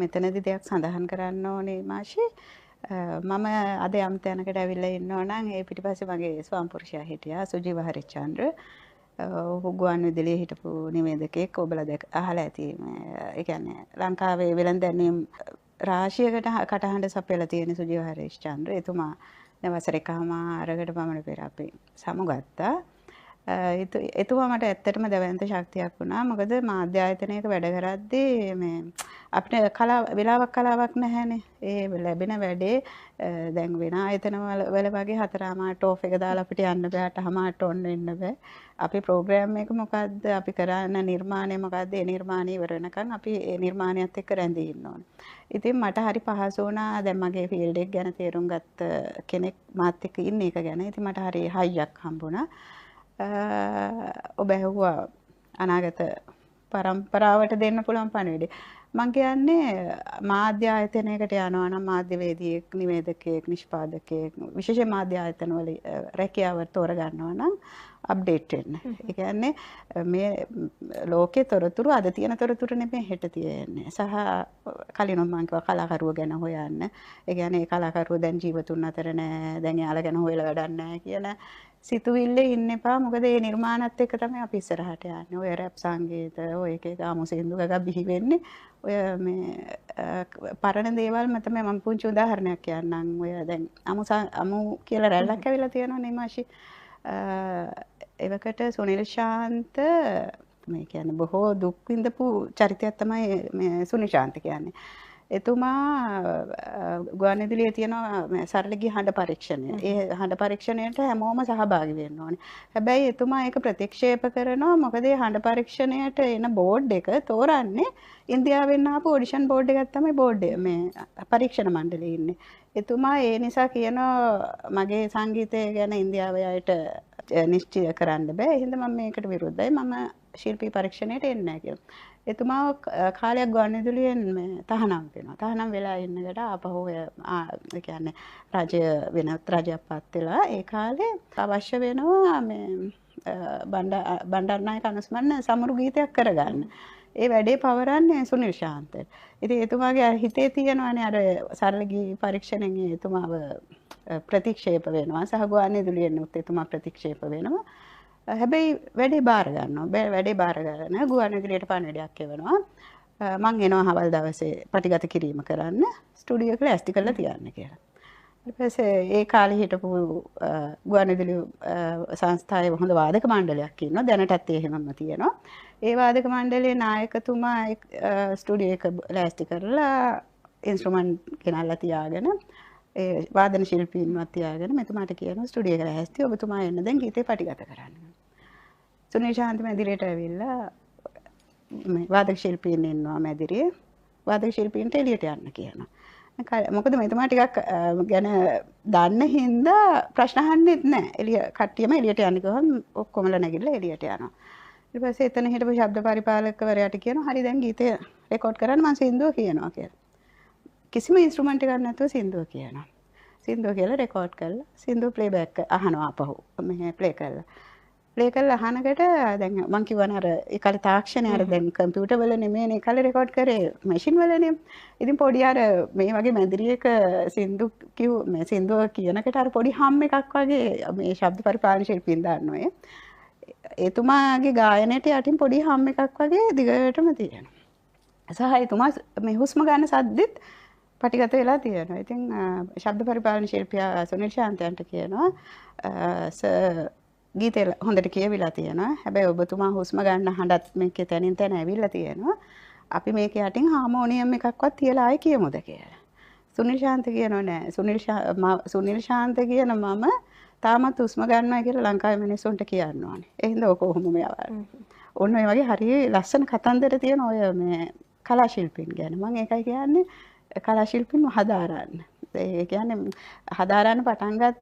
මෙතනදී දෙයක් සඳහන් කරන්න ඕනේ මාෂි. මම අද යම් තැනකට ඇවිල්ලා ඉන්නවා නම් ඒ පිටිපස්සේ මගේ ස්වාමිපුරුෂයා හිටියා සුජීව හරිචන්ද්‍ර. ඔහු ගුවන් විදුලියේ හිටපු නිවේදකයෙක්. ඔබලා අහලා ඇති. ඒ කියන්නේ ලංකාවේ වෙළඳ දැන්වීම් රාශියකට කටහඬ සපයලා තියෙන සුජීව හරිචන්ද්‍ර. එතුමා දවස් එකමාරකට පමණ පෙර අපි සමුගත්තා. එතුමා මට ඇත්තටම දැවැන්ත ශක්තියක් වුණා. මොකද මාධ්‍ය ආයතනයක වැඩ කරද්දී මේ අපිට කලාවක් නැහැනේ. ඒ ලැබෙන වැඩේ දැන් වෙන ආයතන වල වගේ 4:00 ඔෆ් එක දාලා අපිට යන්න බෑ. 8:00 ඔන්න එන්න බෑ. අපි ප්‍රෝග්‍රෑම් එක මොකද්ද? අපි කරන නිර්මාණය මොකද්ද? ඒ නිර්මාණය ඉවර වෙනකන් අපි ඒ නිර්මාණයත් එක්ක රැඳී ඉන්න ඕනේ. ඉතින් මට හරි පහසු වුණා දැන් මගේ ෆීල්ඩ් එක ගැන තේරුම් ගත්ත කෙනෙක් මාත් එක්ක ඉන්න එක ගැන. ඉතින් මට හරි හයියක් හම්බුණා. ඔබ ඇහුවා අනාගත පරම්පරාවට දෙන්න පුළුවන් පණිවිඩය. මං කියන්නේ මාධ්‍ය ආයතනයකට යනවා නම් මාධ්‍යවේදියෙක්, නිවේදකයෙක්, නිෂ්පාදකයෙක්, විශේෂයෙන් මාධ්‍ය ආයතන වල රැකියාව තෝරගන්නවා නම් අප්ඩේට් වෙන්න. ඒ කියන්නේ මේ ලෝකේ තොරතුරු අද තියෙන තොරතුරු නෙමෙයි හෙට තියෙන්නේ. සහ කලින් මම කිව්වා කලාකරුවෝ ගැන හොයන්න. ඒ කියන්නේ කලාකරුවෝ දැන් ජීවතුන් අතර නෑ. දැන් යාලා ගැන හොයලා වැඩක් නෑ කියන සිතුවිල්ලේ ඉන්න එපා. මොකද මේ නිර්මාණත් එක්ක තමයි අපි ඉස්සරහට යන්නේ. ඔය රැප් සංගීත, ඔය එක ආමු සින්දු ගග බිහි වෙන්නේ. ඔය මේ පරණ දේවල් මත මම පුංචි උදාහරණයක් කියන්නම්. ඔය දැන් අමු කියලා රැල්ලක් ඇවිල්ලා තියෙනවා නේ මාෂි. එවකට සුනිල් ශාන්ත මේ කියන්නේ බොහෝ දුක් විඳපු චරිතයක් තමයි මේ සුනිල් ශාන්ත කියන්නේ. එතුමා ගුවන් විදුලියේ තියෙන සරලගේ හඬ පරීක්ෂණය. ඒ හඬ පරීක්ෂණයට හැමෝම සහභාගී වෙන්න ඕනේ. හැබැයි එතුමා ඒක ප්‍රතික්ෂේප කරනවා. මොකද ඒ හඬ පරීක්ෂණයට එන බෝඩ් එක තෝරන්නේ ඉන්දියාවෙන් ආපු ඔඩිෂන් බෝඩ් එකක් තමයි බෝඩ් මේ පරීක්ෂණ මණ්ඩලයේ ඉන්නේ. එතුමා ඒ නිසා කියනවා මගේ සංගීතය ගැන ඉන්දියාවේ අයට නිශ්චය කරන්න බෑ. එහෙනම් මම මේකට විරුද්ධයි. මම ශිල්පී පරීක්ෂණයට එන්නේ නැහැ කියලා. එතුමා කාලයක් ගුවන් විදුලියෙන් තහනම් වෙනවා. තහනම් වෙලා ඉන්නකට ආපහු ඒ කියන්නේ රජය වෙනත් රජයක් පත් වෙලා ඒ කාලේ අවශ්‍ය වෙනවා මේ බණ්ඩාරනායක අනුස්මරණ සමරු ගීතයක් කරගන්න. ඒ වැඩේ පවරන්නේ සුනිල් ශාන්ත. ඉතින් එතුමාගේ හිතේ තියෙනවානේ අර සරලගී පරීක්ෂණයෙන් එතුමාව ප්‍රතික්ෂේප වෙනවා. සහ ගුවන් විදුලියෙන් එතුමා ප්‍රතික්ෂේප වෙනවා. හැබැයි වැඩේ බාර ගන්නවා. වැඩේ බාර ගන්න ගුවන් විදුලියට පණිවිඩයක් එවනවා. මං එනවා හවල් දවසේ පටිගත කිරීම කරන්න ස්ටුඩියෝ එක ලෑස්ති කරලා තියන්න කියලා. ඊට පස්සේ ඒ කාලේ හිටපු ගුවන් විදුලි සංස්ථාවේ හොඳ වාදක මණ්ඩලයක් ඉන්නවා. දැනටත් ඒ හැමම තියෙනවා. ඒ වාදක මණ්ඩලයේ නායකතුමා ස්ටුඩියෝ එක ලෑස්ති කරලා ඉන්ස්ට්‍රුමන්ට් ගෙනල්ලා තියාගෙන ඒ වාදන ශිල්පීන්වත් තියාගෙන මෙතුමාට කියනවා ස්ටුඩියෝ එක ලෑස්ති ඔබතුමා එන්න දැන් ගීතේ පටිගත කරන්න. සුනිල් ශාන්ත මැදිරියට ඇවිල්ලා මේ වාදක ශිල්පීන් ඉන්නවා මැදිරියේ. වාදක ශිල්පීන්ට එළියට යන්න කියනවා. මොකද මෙතුමා ටිකක් ගැන දන්න හින්දා ප්‍රශ්න අහන්නෙත් නැහැ. එළිය කට්ටියම එළියට යන්න ගිහම ඔක්කොමලා නැගිටලා එළියට යනවා. ඊට පස්සේ එතන හිටපු ශබ්ද පරිපාලකවරයාට කියනවා හරි දැන් ගීතය රෙකෝඩ් කරන්න මම සින්දුව කියනවා කියලා. කිසිම ඉන්ස්ට්‍රුමන්ට් එකක් නැතුව සින්දුව කියනවා. සින්දුව කියලා රෙකෝඩ් කරලා සින්දුව ප්ලේබෑක් අහනවා අපහු. මෙහෙ ප්ලේ කරලා. ප්ලේ කරලා අහනකට දැන් මම කියවන අර ඒ කාලේ තාක්ෂණය අර දැන් කම්පියුටර් වල නෙමෙයි ඒ කාලේ රෙකෝඩ් කරේ මැෂින් වලනේ. ඉතින් පොඩි අර මේ වගේ මැදිරියක සින්දුව කියනකට අර පොඩි හම් එකක් වගේ මේ ශබ්ද පරිපාලන ශිල්පීන් දාන්නවා. එතුමාගේ ගායනයට යටින් පොඩි හම් එකක් වගේ දිගටම තියෙනවා. සහ එතුමා මේ හුස්ම ගන්න සද්දෙත් පටිගත වෙලා තියෙනවා. ඉතින් ශබ්ද පරිපාලන ශිල්පියා සුනිල් ශාන්තයන්ට කියනවා ගීතේ හොඳට කියවිලා තියෙනවා. හැබැයි ඔබතුමා හුස්ම ගන්න හඬත් මේකේ තැනින් තැන ඇවිල්ලා තියෙනවා. අපි මේක යටින් හාමෝනියම් එකක්වත් තියලා ආයි කියමුද කියලා. සුනිල් ශාන්ත කියනවා නෑ. සුනිල් ශාන්ත කියන මම තාමත් හුස්ම ගන්නවා කියලා ලංකාවේ මිනිස්සුන්ට කියන්න ඕනේ. ඒ හින්දා ඔක කොහොමද යවන්නේ? ඔන්න ඔය වගේ හරිය ලස්සන කතන්දර තියෙන ඔය මේ කලා ශිල්පීන් ගැන. මම ඒකයි කියන්නේ කලා ශිල්පීන් හදාරන්න. ඒ කියන්නේ හදාරන්න පටන් ගත්ත